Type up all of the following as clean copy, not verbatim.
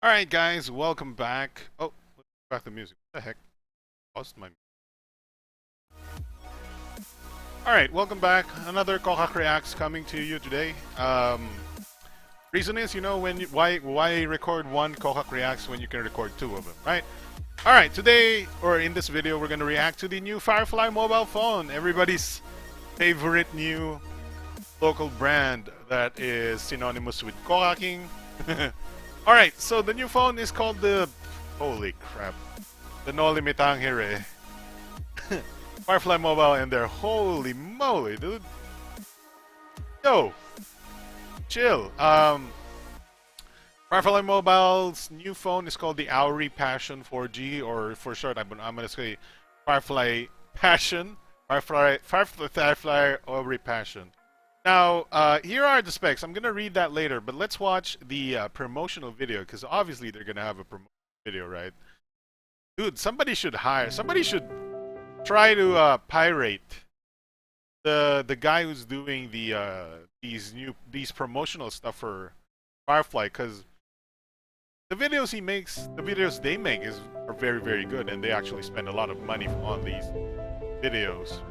All right, guys, welcome back. Oh, let's back the music. What the heck? Lost my. All right, welcome back. Another KOKAK Reacts coming to you today. Reason is, why record one KOKAK Reacts when you can record two of them, right? All right, today or in this video, we're gonna react to the new Firefly mobile phone. Everybody's favorite new local brand that is synonymous with kokaking. All right, so the new phone is called the holy crap, the No Limitang here. Firefly Mobile, and their holy moly, dude. Yo, chill. Firefly Mobile's new phone is called the Aurii Passion 4G, or for short, I'm gonna say Firefly Passion. Firefly Aurii Passion. Now, here are the specs. I'm gonna read that later, but let's watch the promotional video, because obviously they're gonna have a promotional video, right? Dude, somebody should try to pirate the guy who's doing these promotional stuff for Firefly, because the videos they make are very good, and they actually spend a lot of money on these videos.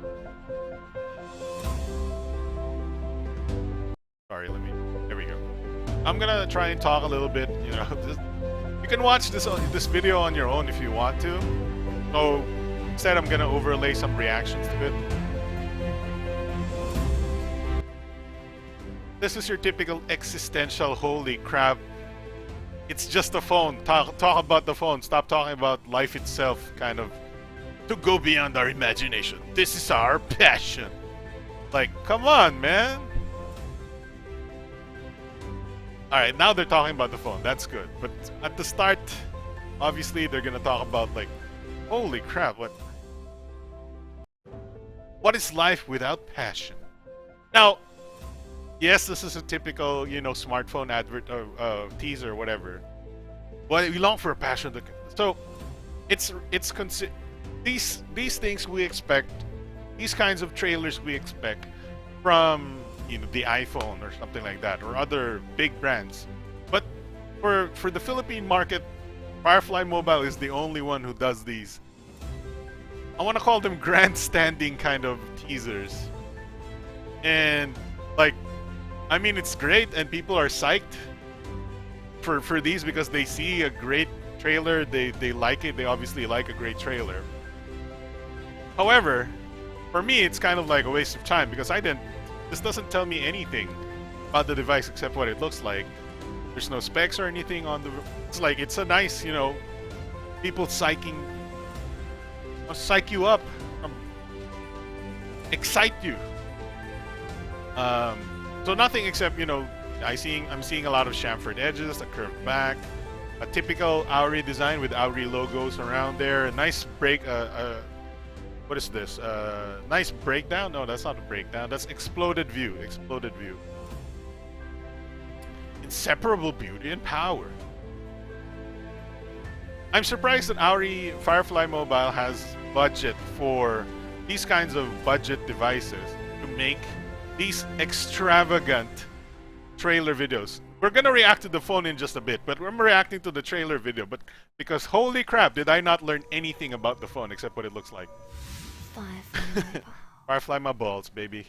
Sorry, there we go. I'm gonna try and talk a little bit. You can watch this video on your own if you want to. So instead, I'm gonna overlay some reactions to it. This is your typical existential holy crap. It's just a phone. Talk about the phone. Stop talking about life itself, kind of. To go beyond our imagination. This is our passion. Like, come on, man. Alright, now they're talking about the phone. That's good. But at the start, obviously, they're gonna talk about, like, holy crap, what is life without passion? Now, yes, this is a typical, smartphone advert or teaser or whatever. But we long for a passion. So, these things we expect, these kinds of trailers we expect from the iPhone or something like that, or other big brands. But for the Philippine market, Firefly Mobile is the only one who does these. I want to call them grandstanding kind of teasers. And like, I mean, it's great, and people are psyched for these because they see a great trailer. They like it. They obviously like a great trailer. However, for me, it's kind of like a waste of time because this doesn't tell me anything about the device except what it looks like. There's no specs or anything on the. It's a nice, people psych you up, excite you. So nothing except I'm seeing a lot of chamfered edges, a curved back, a typical Aurii design with Aurii logos around there. A nice break. What is this? Nice breakdown? No, that's not a breakdown. That's exploded view. Exploded view. Inseparable beauty and power. I'm surprised that Aurii Firefly Mobile has budget for these kinds of budget devices to make these extravagant trailer videos. We're gonna react to the phone in just a bit, but we're reacting to the trailer video. But because holy crap, did I not learn anything about the phone except what it looks like? Firefly my balls, baby.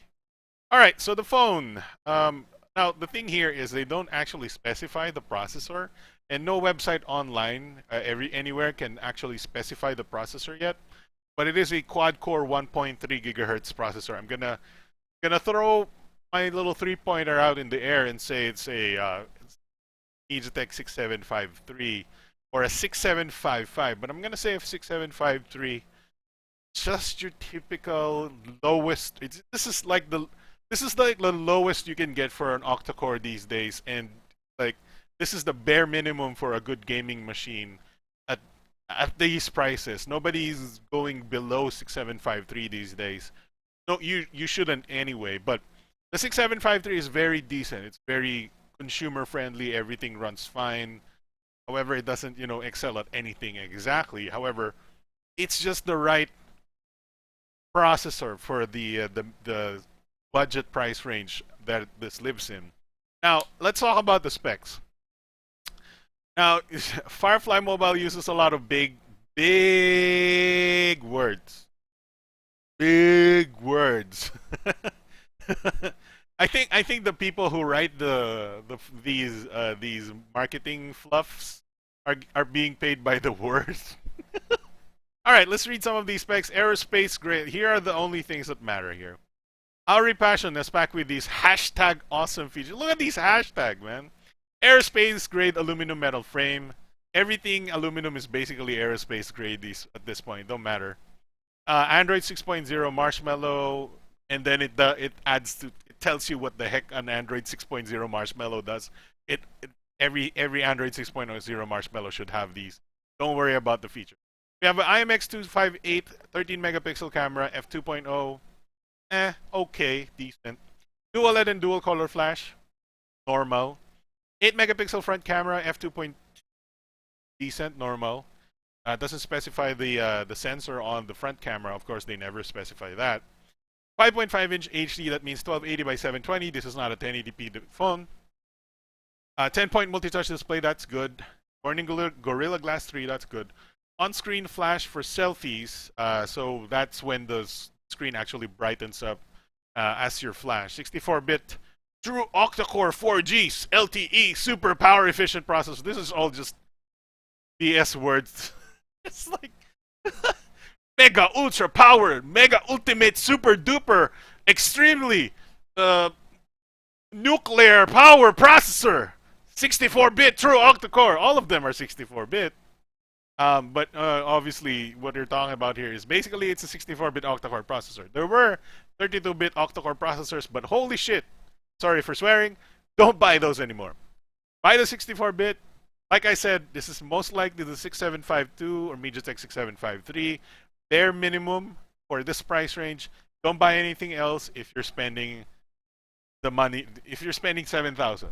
Alright, so the phone. Now, the thing here is they don't actually specify the processor, and no website online anywhere can actually specify the processor yet. But it is a quad-core 1.3 gigahertz processor. I'm gonna throw my little three-pointer out in the air and say it's a MediaTek 6753 or a 6755, but I'm gonna say a 6753. Just your typical lowest. This is like the lowest you can get for an octa-core these days, and like this is the bare minimum for a good gaming machine at these prices. Nobody's going below 6753 these days. No, you shouldn't anyway. But the 6753 is very decent. It's very consumer friendly. Everything runs fine. However, it doesn't excel at anything exactly. However, it's just the right processor for the budget price range that this lives in. Now, let's talk about the specs. Now, Firefly Mobile uses a lot of big words. Big words. I think the people who write these marketing fluffs are being paid by the word. All right, let's read some of these specs. Aerospace grade. Here are the only things that matter here. Aurii Passion is back with these hashtag awesome features. Look at these hashtags, man. Aerospace grade aluminum metal frame. Everything aluminum is basically aerospace grade at this point. Don't matter. Android 6.0 Marshmallow, and then it tells you what the heck an Android 6.0 Marshmallow does. Every Android 6.0 Marshmallow should have these. Don't worry about the feature. We have an IMX258 13 megapixel camera, f2.0. Okay, decent. Dual LED and dual color flash, normal. 8 megapixel front camera, f2. Decent, normal. Doesn't specify the sensor on the front camera. Of course, they never specify that. 5.5-inch HD, that means 1280 by 720. This is not a 1080p phone. 10-point multi-touch display, that's good. Corning Gorilla Glass 3, that's good. On-screen flash for selfies, so that's when the screen actually brightens up as your flash. 64-bit true octa-core 4G LTE super power efficient processor. This is all just BS words. It's like mega ultra powered, mega ultimate super duper extremely nuclear power processor. 64-bit true octa-core. All of them are 64-bit. But obviously, what you're talking about here is basically it's a 64-bit octa-core processor. There were 32-bit octa-core processors, but holy shit, sorry for swearing, don't buy those anymore. Buy the 64-bit. Like I said, this is most likely the 6752 or MediaTek 6753. Bare minimum for this price range. Don't buy anything else if you're spending the money. If you're spending 7,000.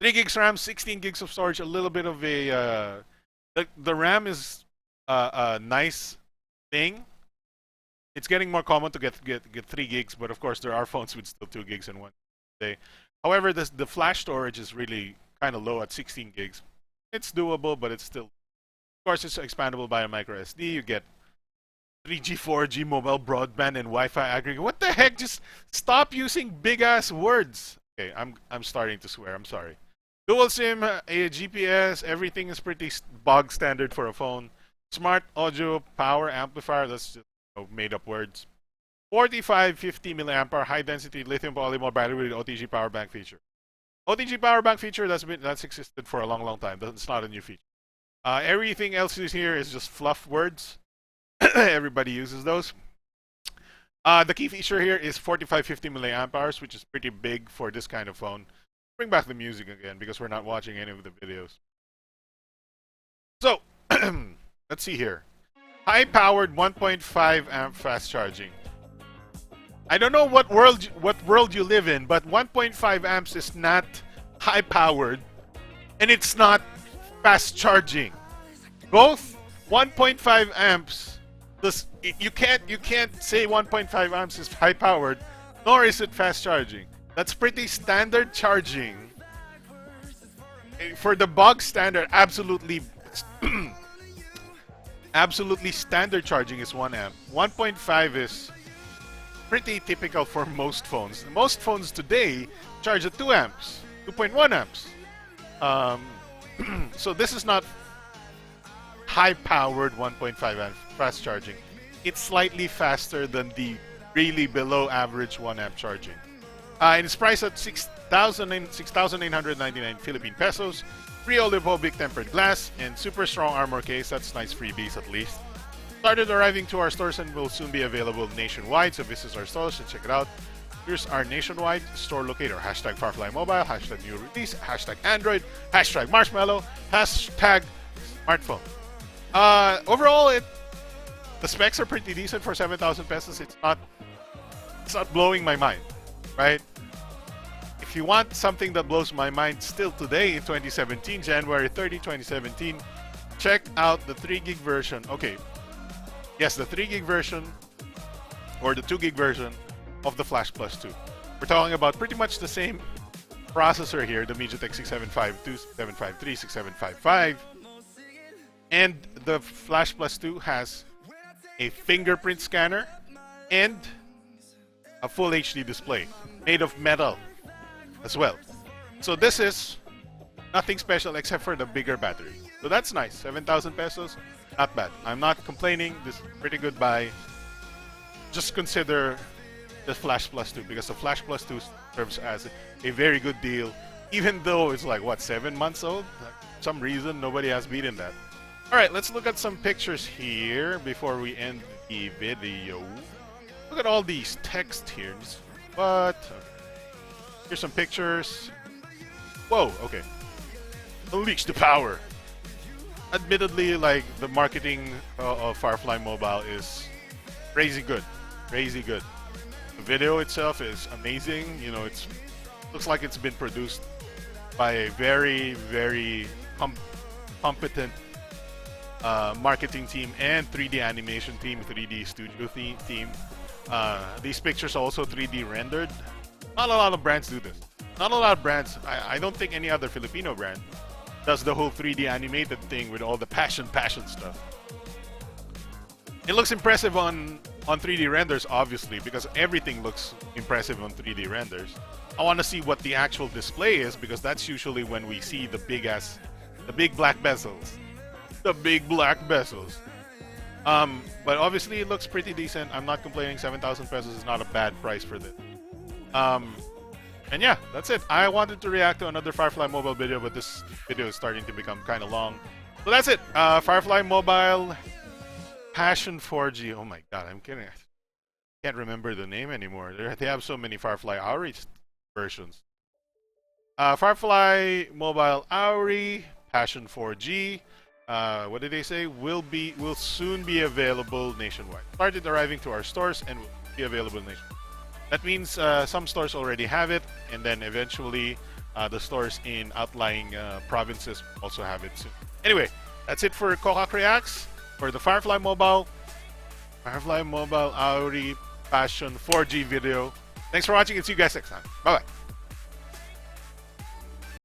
3 gigs RAM, 16 gigs of storage. A little bit of a the RAM is a nice thing. It's getting more common to get 3 gigs, but of course there are phones with still 2 gigs in one day. However, the flash storage is really kind of low at 16 gigs. It's doable, but it's still, of course, it's expandable by a micro SD. You get 3G, 4G mobile broadband and Wi-Fi aggregate. What the heck? Just stop using big ass words. Okay, I'm starting to swear. I'm sorry. Dual SIM, a GPS, everything is pretty bog standard for a phone. Smart audio power amplifier. That's just made up words. 4550 milliamp hour high density lithium polymer battery with OTG power bank feature. OTG power bank feature that's existed for a long time. It's not a new feature. Everything else is here is just fluff words. Everybody uses those. The key feature here is 4550 milliamp hours, which is pretty big for this kind of phone. Bring back the music again because we're not watching any of the videos. So let's see here. High-powered 1.5 amp fast charging. I don't know what world you live in, but 1.5 amps is not high-powered, and it's not fast charging. Both 1.5 amps. You can't say 1.5 amps is high-powered, nor is it fast charging. That's pretty standard charging. For the bog standard, absolutely standard charging is 1 amp. 1.5 is pretty typical for most phones. Most phones today charge at 2 amps, 2.1 amps. So this is not high-powered 1.5 amp fast charging. It's slightly faster than the really below average 1 amp charging. And it's priced at 6,999 Philippine pesos. Free Olivobic tempered glass and super strong armor case. That's nice freebies at least. Started arriving to our stores and will soon be available nationwide. So visit our stores and check it out. Here's our nationwide store locator. Hashtag Firefly Mobile, hashtag new release, hashtag Android, hashtag Marshmallow, hashtag smartphone. Overall, the specs are pretty decent for 7,000 pesos. It's not blowing my mind, right? If you want something that blows my mind still today in 2017, January 30, 2017, check out the 3 gig version. Okay, yes, the 3 gig version or the 2 gig version of the Flash Plus 2. We're talking about pretty much the same processor here, the MediaTek 6752, 6753, 6755. And the Flash Plus 2 has a fingerprint scanner and a full HD display made of metal as well. So this is nothing special except for the bigger battery. So that's nice. 7,000 pesos, not bad. I'm not complaining. This is a pretty good buy. Just consider the Flash Plus 2 because the Flash Plus 2 serves as a very good deal, even though it's like, what, 7 months old? For some reason, nobody has beaten that. All right, let's look at some pictures here before we end the video. Look at all these text here. But here's some pictures. Whoa, okay. Unleash the power. Admittedly, like, the marketing of Firefly Mobile is crazy good. Crazy good. The video itself is amazing. You know, it looks like it's been produced by a very, very competent marketing team and 3D animation team, 3D studio team. These pictures are also 3D rendered. Not a lot of brands do this. Not a lot of brands. I don't think any other Filipino brand does the whole 3D animated thing with all the passion stuff. It looks impressive on 3D renders, obviously, because everything looks impressive on 3D renders. I want to see what the actual display is, because that's usually when we see the big black bezels. The big black bezels. But obviously it looks pretty decent. I'm not complaining. 7,000 pesos is not a bad price for this. And yeah, that's it. I wanted to react to another Firefly Mobile video, but this video is starting to become kind of long. So that's it. Firefly Mobile Passion 4G. Oh my god, I'm kidding. I can't remember the name anymore. They have so many Firefly Aurii versions. Firefly Mobile Aurii Passion 4G. What did they say? Will soon be available nationwide. Started arriving to our stores and will be available nationwide. That means some stores already have it, and then eventually the stores in outlying provinces also have it soon. Anyway, that's it for KOKAK Reacts for the Firefly Mobile Aurii Passion 4G video. Thanks for watching and see you guys next time. Bye-bye.